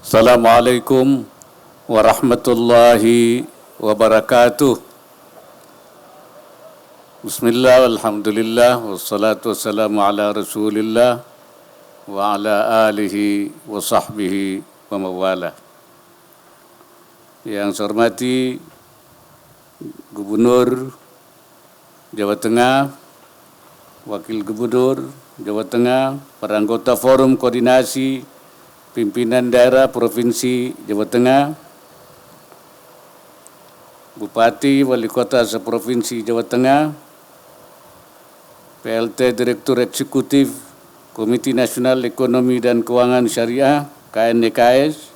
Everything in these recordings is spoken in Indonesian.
Assalamualaikum warahmatullahi wabarakatuh. Bismillah, alhamdulillah, wassalatu wassalamu ala rasulillah wa ala alihi wa sahbihi wa mawala. Yang saya hormati Gubernur Jawa Tengah, Wakil Gubernur Jawa Tengah, para anggota Forum Koordinasi Pimpinan Daerah Provinsi Jawa Tengah, Bupati, Wali Kota Seprovinsi Jawa Tengah, PLT Direktur Eksekutif Komite Nasional Ekonomi dan Keuangan Syariah KNEKS,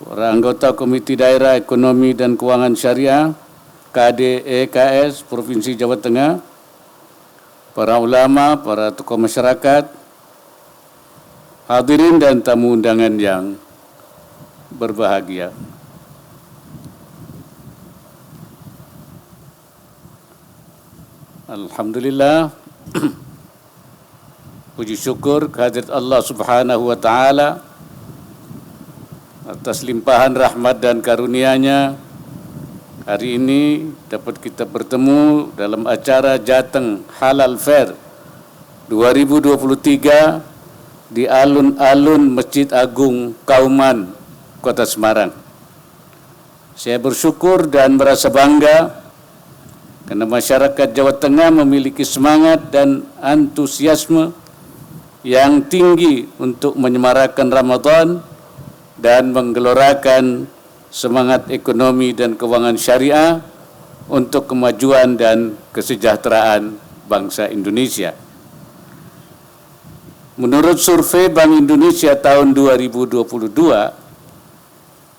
para anggota Komite Daerah Ekonomi dan Keuangan Syariah KDEKS Provinsi Jawa Tengah, para ulama, para tokoh masyarakat, hadirin dan tamu undangan yang berbahagia. Alhamdulillah, puji syukur kehadirat Allah Subhanahu wa Ta'ala atas limpahan rahmat dan karunia-Nya. Hari ini dapat kita bertemu dalam acara Jateng Halal Fair 2023 di alun-alun Masjid Agung Kauman, Kota Semarang. Saya bersyukur dan merasa bangga karena masyarakat Jawa Tengah memiliki semangat dan antusiasme yang tinggi untuk menyemarakan Ramadan dan menggelorakan semangat ekonomi dan keuangan syariah untuk kemajuan dan kesejahteraan bangsa Indonesia. Menurut survei Bank Indonesia tahun 2022,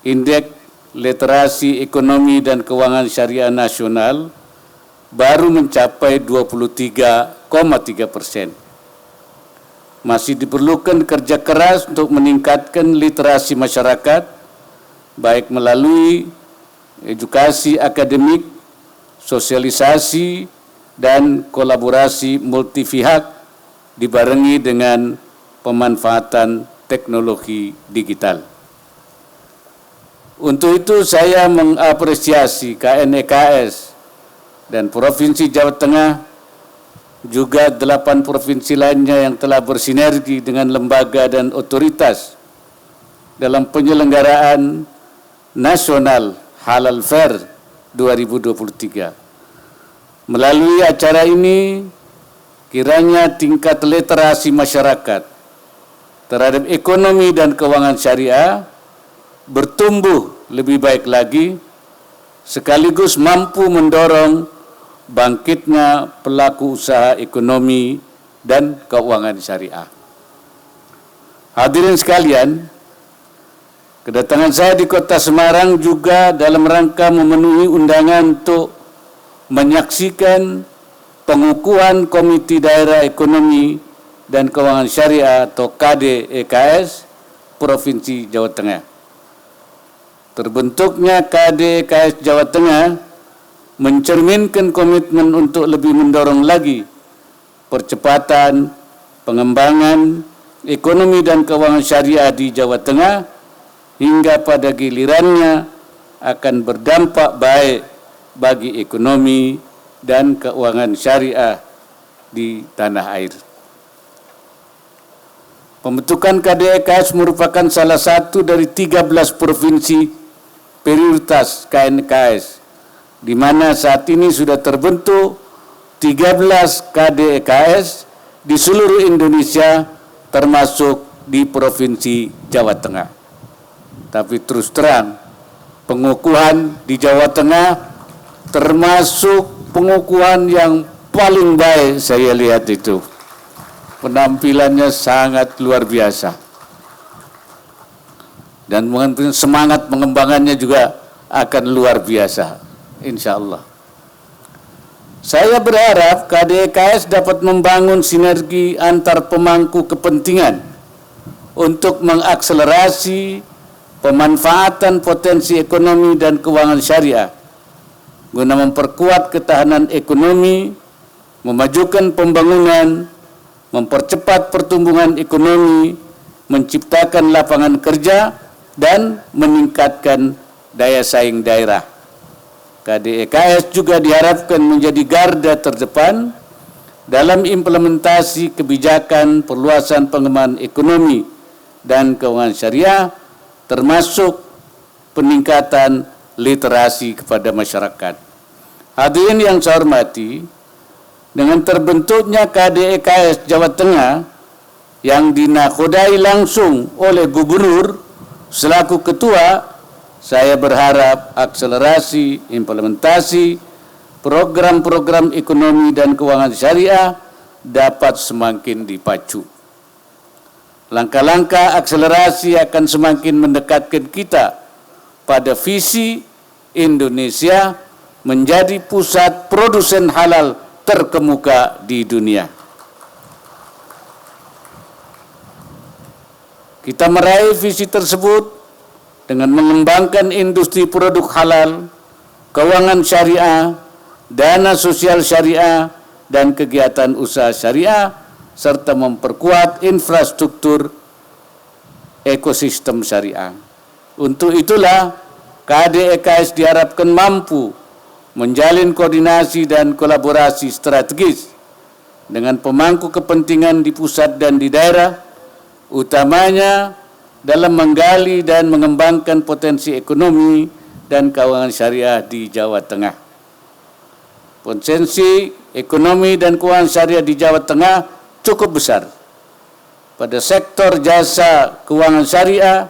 Indeks Literasi Ekonomi dan Keuangan Syariah Nasional baru mencapai 23,3%. Masih diperlukan kerja keras untuk meningkatkan literasi masyarakat, baik melalui edukasi akademik, sosialisasi, dan kolaborasi multipihak dibarengi dengan pemanfaatan teknologi digital. Untuk itu saya mengapresiasi KNEKS dan Provinsi Jawa Tengah, juga 8 provinsi lainnya yang telah bersinergi dengan lembaga dan otoritas dalam penyelenggaraan Nasional Halal Fair 2023. Melalui acara ini, kiranya tingkat literasi masyarakat terhadap ekonomi dan keuangan syariah bertumbuh lebih baik lagi, sekaligus mampu mendorong bangkitnya pelaku usaha ekonomi dan keuangan syariah. Hadirin sekalian, kedatangan saya di Kota Semarang juga dalam rangka memenuhi undangan untuk menyaksikan pengukuhan Komite Daerah Ekonomi dan Keuangan Syariah atau KDEKS Provinsi Jawa Tengah. Terbentuknya KDEKS Jawa Tengah mencerminkan komitmen untuk lebih mendorong lagi percepatan pengembangan ekonomi dan keuangan syariah di Jawa Tengah hingga pada gilirannya akan berdampak baik bagi ekonomi dan keuangan syariah di tanah air. Pembentukan KDEKS merupakan salah satu dari 13 provinsi prioritas KNEKS, di mana saat ini sudah terbentuk 13 KDEKS di seluruh Indonesia, termasuk di Provinsi Jawa Tengah. Tapi terus terang, pengukuhan di Jawa Tengah termasuk pengukuhan yang paling baik saya lihat itu. Penampilannya sangat luar biasa. Dan semangat pengembangannya juga akan luar biasa, insya Allah. Saya berharap KDEKS dapat membangun sinergi antar pemangku kepentingan untuk mengakselerasi pemanfaatan potensi ekonomi dan keuangan syariah guna memperkuat ketahanan ekonomi, memajukan pembangunan, mempercepat pertumbuhan ekonomi, menciptakan lapangan kerja, dan meningkatkan daya saing daerah. KDEKS juga diharapkan menjadi garda terdepan dalam implementasi kebijakan perluasan pengembangan ekonomi dan keuangan syariah, termasuk peningkatan literasi kepada masyarakat. Hadirin yang saya hormati, dengan terbentuknya KDEKS Jawa Tengah yang dinakodai langsung oleh Gubernur selaku ketua, saya berharap akselerasi implementasi program-program ekonomi dan keuangan syariah dapat semakin dipacu. Langkah-langkah akselerasi akan semakin mendekatkan kita pada visi Indonesia menjadi pusat produsen halal terkemuka di dunia. Kita meraih visi tersebut dengan mengembangkan industri produk halal, keuangan syariah, dana sosial syariah, dan kegiatan usaha syariah, serta memperkuat infrastruktur ekosistem syariah. Untuk itulah KDEKS diharapkan mampu menjalin koordinasi dan kolaborasi strategis dengan pemangku kepentingan di pusat dan di daerah, utamanya dalam menggali dan mengembangkan potensi ekonomi dan keuangan syariah di Jawa Tengah. Potensi ekonomi dan keuangan syariah di Jawa Tengah cukup besar. Pada sektor jasa keuangan syariah,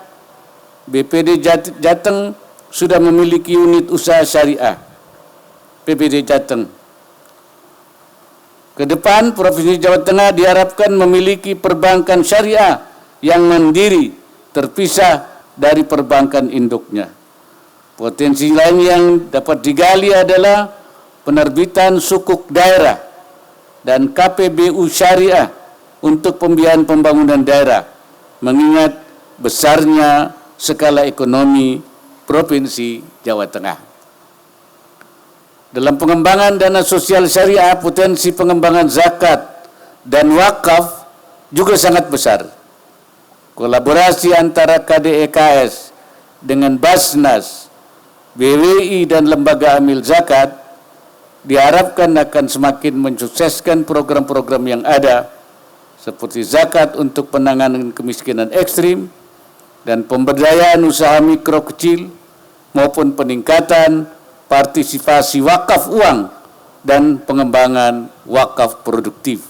BPD Jateng sudah memiliki unit usaha syariah, BPD Jateng. Ke depan, Provinsi Jawa Tengah diharapkan memiliki perbankan syariah yang mandiri, terpisah dari perbankan induknya. Potensi lain yang dapat digali adalah penerbitan sukuk daerah dan KPBU syariah untuk pembiayaan pembangunan daerah, mengingat besarnya skala ekonomi Provinsi Jawa Tengah. Dalam pengembangan dana sosial syariah, potensi pengembangan zakat dan wakaf juga sangat besar. Kolaborasi antara KDEKS dengan Basnas, BWI, dan Lembaga Amil Zakat diharapkan akan semakin mensukseskan program-program yang ada, seperti zakat untuk penanganan kemiskinan ekstrim dan pemberdayaan usaha mikro kecil, maupun peningkatan partisipasi wakaf uang dan pengembangan wakaf produktif.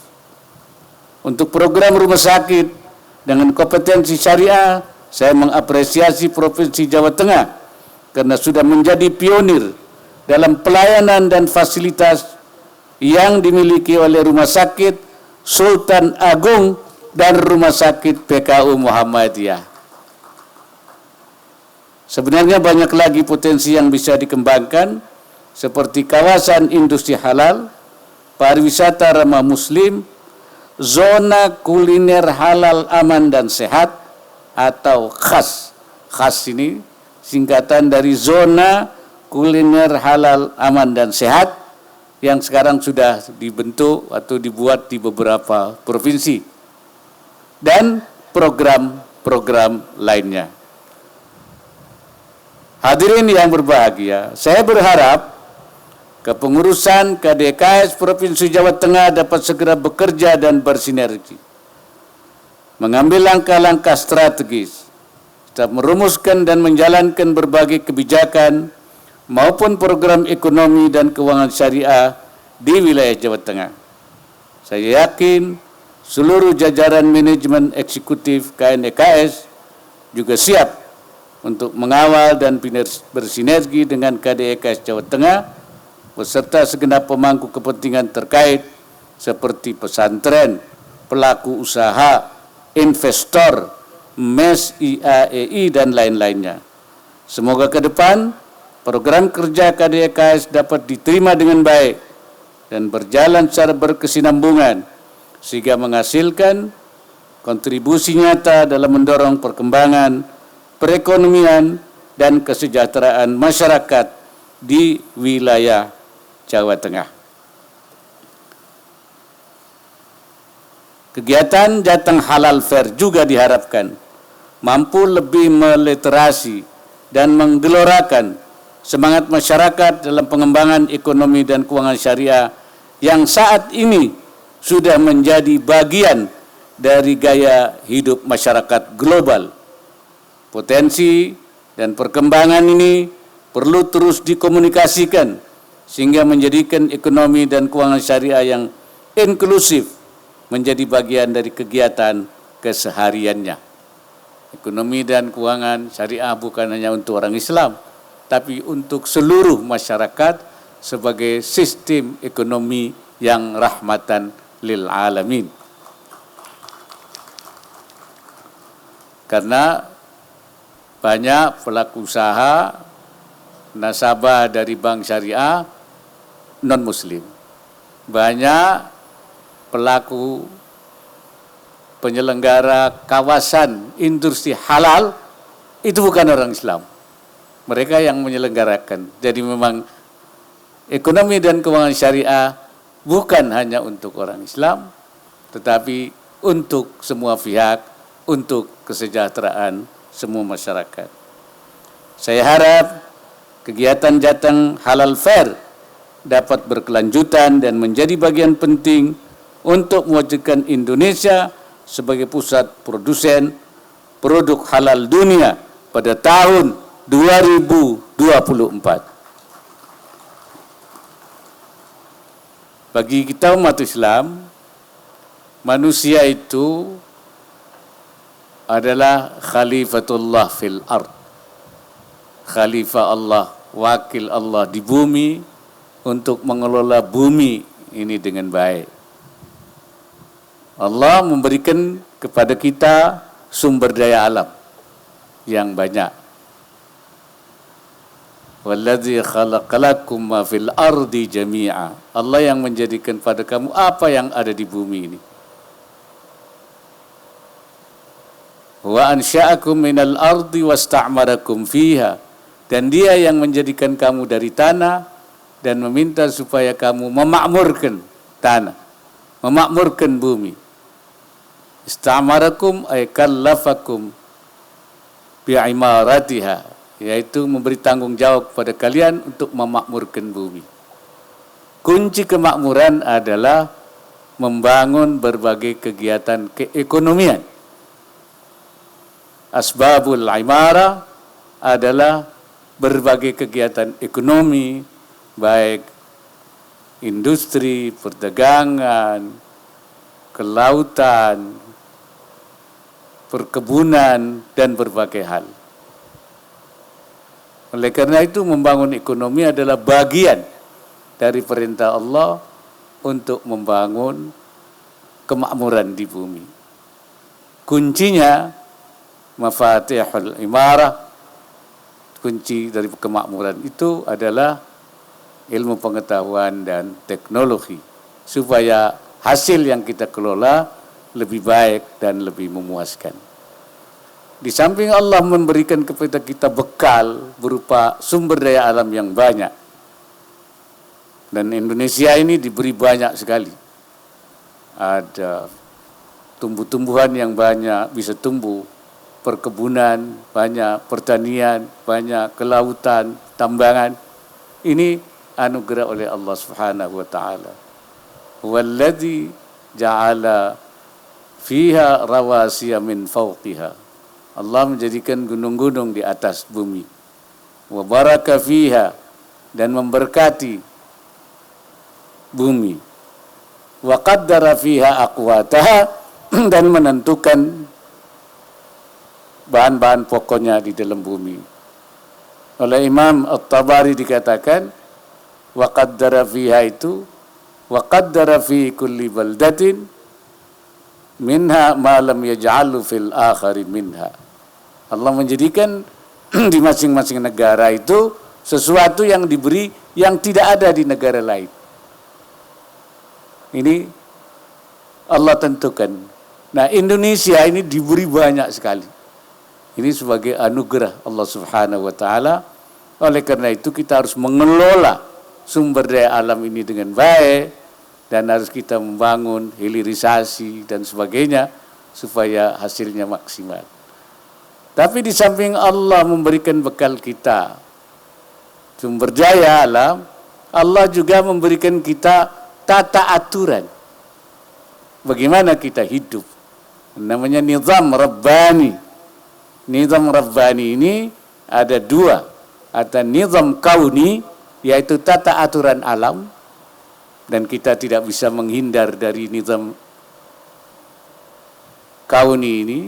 Untuk program rumah sakit dengan kompetensi syariah, saya mengapresiasi Provinsi Jawa Tengah karena sudah menjadi pionir dalam pelayanan dan fasilitas yang dimiliki oleh Rumah Sakit Sultan Agung dan Rumah Sakit PKU Muhammadiyah. Sebenarnya banyak lagi potensi yang bisa dikembangkan, seperti kawasan industri halal, pariwisata ramah muslim, zona kuliner halal aman dan sehat atau KHAS. KHAS ini singkatan dari zona kuliner halal aman dan sehat yang sekarang sudah dibentuk atau dibuat di beberapa provinsi, dan program-program lainnya. Hadirin yang berbahagia, saya berharap kepengurusan KDEKS Provinsi Jawa Tengah dapat segera bekerja dan bersinergi, mengambil langkah-langkah strategis, tetap merumuskan dan menjalankan berbagai kebijakan maupun program ekonomi dan keuangan syariah di wilayah Jawa Tengah. Saya yakin seluruh jajaran manajemen eksekutif KDEKS juga siap untuk mengawal dan bersinergi dengan KDEKS Jawa Tengah beserta segenap pemangku kepentingan terkait seperti pesantren, pelaku usaha, investor, MES, IAEI, dan lain-lainnya. Semoga ke depan program kerja KDEKS dapat diterima dengan baik dan berjalan secara berkesinambungan sehingga menghasilkan kontribusi nyata dalam mendorong perkembangan perekonomian dan kesejahteraan masyarakat di wilayah Jawa Tengah. Kegiatan Jateng Halal Fair juga diharapkan mampu lebih meliterasi dan menggelorakan semangat masyarakat dalam pengembangan ekonomi dan keuangan syariah yang saat ini sudah menjadi bagian dari gaya hidup masyarakat global. Potensi dan perkembangan ini perlu terus dikomunikasikan sehingga menjadikan ekonomi dan keuangan syariah yang inklusif menjadi bagian dari kegiatan kesehariannya. Ekonomi dan keuangan syariah bukan hanya untuk orang Islam, tapi untuk seluruh masyarakat sebagai sistem ekonomi yang rahmatan lil alamin. Karena banyak pelaku usaha nasabah dari bank syariah non-muslim. Banyak pelaku penyelenggara kawasan industri halal itu bukan orang Islam. Mereka yang menyelenggarakan. Jadi memang ekonomi dan keuangan syariah bukan hanya untuk orang Islam, tetapi untuk semua pihak, untuk kesejahteraan semua masyarakat. Saya harap kegiatan Jateng Halal Fair dapat berkelanjutan dan menjadi bagian penting untuk mewujudkan Indonesia sebagai pusat produsen produk halal dunia pada tahun 2024. Bagi kita umat Islam, manusia itu adalah khalifatullah fil ard. Khalifah Allah, wakil Allah di bumi untuk mengelola bumi ini dengan baik. Allah memberikan kepada kita sumber daya alam yang banyak. Walladzi khalaqalakum ma fil ardi jami'a. Allah yang menjadikan pada kamu apa yang ada di bumi ini. Wa ansha'akum minal ardi wasta'marakum fiha. Dan Dia yang menjadikan kamu dari tanah dan meminta supaya kamu memakmurkan tanah, memakmurkan bumi. Istamarakum ay kallafakum bi'imaratiha, yaitu memberi tanggung jawab kepada kalian untuk memakmurkan bumi. Kunci kemakmuran adalah membangun berbagai kegiatan keekonomian. Asbabul imara adalah berbagai kegiatan ekonomi, baik industri, perdagangan, kelautan, perkebunan, dan berbagai hal. Oleh karena itu membangun ekonomi adalah bagian dari perintah Allah untuk membangun kemakmuran di bumi. Kuncinya mafatihul imarah, kunci dari kemakmuran itu adalah ilmu pengetahuan dan teknologi, supaya hasil yang kita kelola lebih baik dan lebih memuaskan. Di samping Allah memberikan kepada kita bekal berupa sumber daya alam yang banyak, dan Indonesia ini diberi banyak sekali. Ada tumbuh-tumbuhan yang banyak bisa tumbuh, perkebunan banyak, pertanian banyak, kelautan, tambangan. Ini anugerah oleh Allah Subhanahu wa taala. Walladzi ja'ala fiha rawasiya min fawqiha. Allah menjadikan gunung-gunung di atas bumi. Wa baraka fiha, dan memberkati bumi. Wa qaddara fiha aqwataha, dan menentukan bahan-bahan pokoknya di dalam bumi. Oleh Imam At-Tabari dikatakan, wa qaddara fiha itu, wa qaddara fi kulli baldatin minha ma lam yaj'alu fil akhari minha. Allah menjadikan di masing-masing negara itu sesuatu yang diberi yang tidak ada di negara lain. Ini Allah tentukan. Nah, Indonesia ini diberi banyak sekali. Ini sebagai anugerah Allah Subhanahu wa taala. Oleh karena itu kita harus mengelola sumber daya alam ini dengan baik dan harus kita membangun hilirisasi dan sebagainya supaya hasilnya maksimal. Tapi di samping Allah memberikan bekal kita sumber daya alam, Allah juga memberikan kita tata aturan bagaimana kita hidup. Namanya nizam rabbani. Nizam rabbani ini ada dua. Ada nizam kauni, yaitu tata aturan alam, dan kita tidak bisa menghindar dari nizam kauni ini,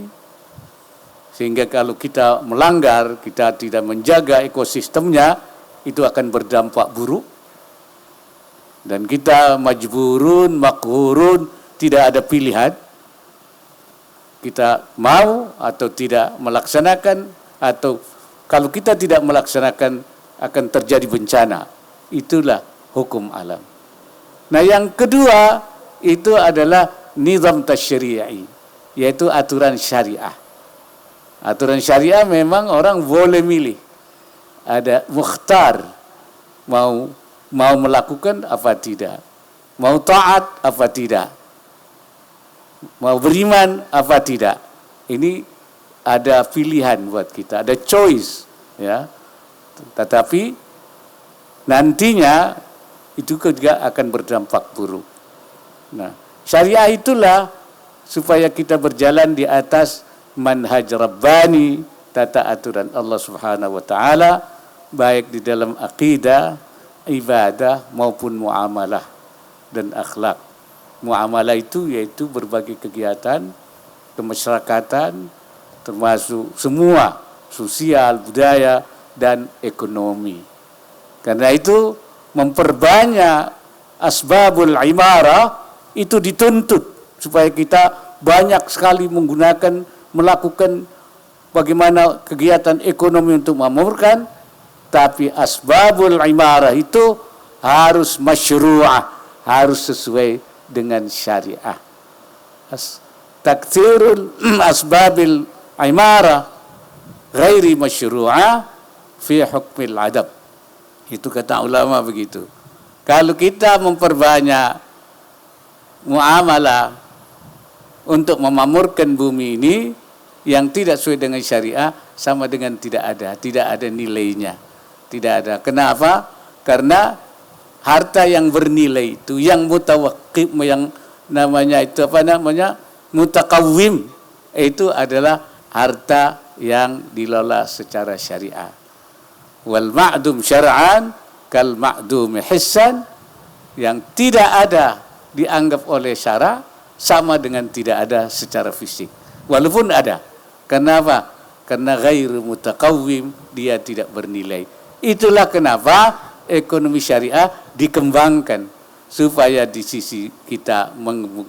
sehingga kalau kita melanggar, kita tidak menjaga ekosistemnya, itu akan berdampak buruk. Dan kita majburun, makhurun, tidak ada pilihan. Kita mau atau tidak melaksanakan, atau kalau kita tidak melaksanakan akan terjadi bencana. Itulah hukum alam. Nah, yang kedua itu adalah nizam tasyri'i, yaitu aturan syariah. Aturan syariah memang orang boleh milih. Ada mukhtar, mau melakukan apa tidak, mau taat apa tidak, mau beriman apa tidak. Ini ada pilihan buat kita, ada choice, ya. Tetapi nantinya itu juga akan berdampak buruk. Nah, syariah itulah supaya kita berjalan di atas manhaj rabbani, tata aturan Allah Subhanahu wa taala, baik di dalam akidah, ibadah maupun muamalah dan akhlak. Muamalah itu yaitu berbagai kegiatan kemasyarakatan, termasuk semua sosial, budaya, dan ekonomi. Karena itu memperbanyak asbabul imarah itu dituntut supaya kita banyak sekali melakukan bagaimana kegiatan ekonomi untuk memakmurkan, tapi asbabul imarah itu harus masyru'ah, harus sesuai dengan syariah. Taktsirul asbabil imarah ghairi masyru'ah fi hukmil adab. Itu kata ulama begitu. Kalau kita memperbanyak muamalah untuk memakmurkan bumi ini yang tidak sesuai dengan syariah, sama dengan tidak ada nilainya. Tidak ada. Kenapa? Karena harta yang bernilai itu, yang mutawakkif, yang namanya mutakawwim, itu adalah harta yang dikelola secara syariah. Wal ma'dum syar'an kal ma'dum hissan, yang tidak ada dianggap oleh syara sama dengan tidak ada secara fisik. Walaupun ada. Kenapa? Karena ghairu mutakawwim, dia tidak bernilai. Itulah kenapa ekonomi syariah dikembangkan supaya di sisi kita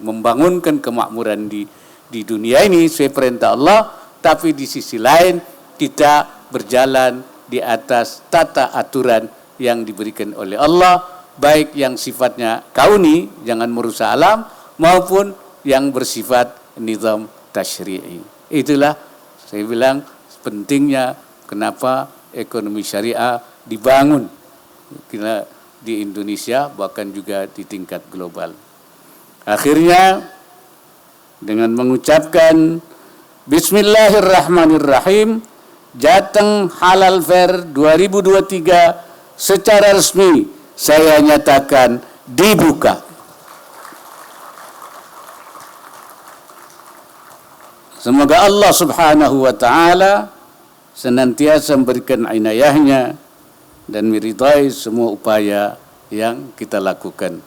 membangunkan kemakmuran di dunia ini sesuai perintah Allah, tapi di sisi lain kita berjalan di atas tata aturan yang diberikan oleh Allah, baik yang sifatnya kauni, jangan merusak alam, maupun yang bersifat nizam tasyri'i. Itulah saya bilang pentingnya kenapa ekonomi syariah dibangun di Indonesia, bahkan juga di tingkat global. Akhirnya dengan mengucapkan Bismillahirrahmanirrahim, Jateng Halal Fair 2023 secara resmi saya nyatakan dibuka. Semoga Allah Subhanahu wa taala senantiasa memberikan inayahnya dan meridai semua upaya yang kita lakukan.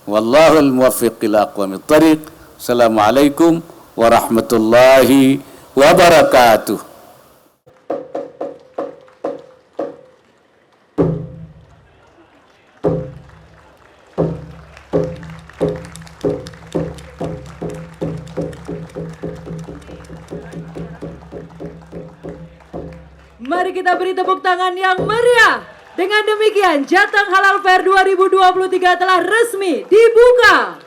Wallahul muwaffiq ila aqwamit thariq. Assalamualaikum warahmatullahi wabarakatuh. Mari kita beri tepuk tangan yang meriah. Dengan demikian, Jateng Halal Fair 2023 telah resmi dibuka.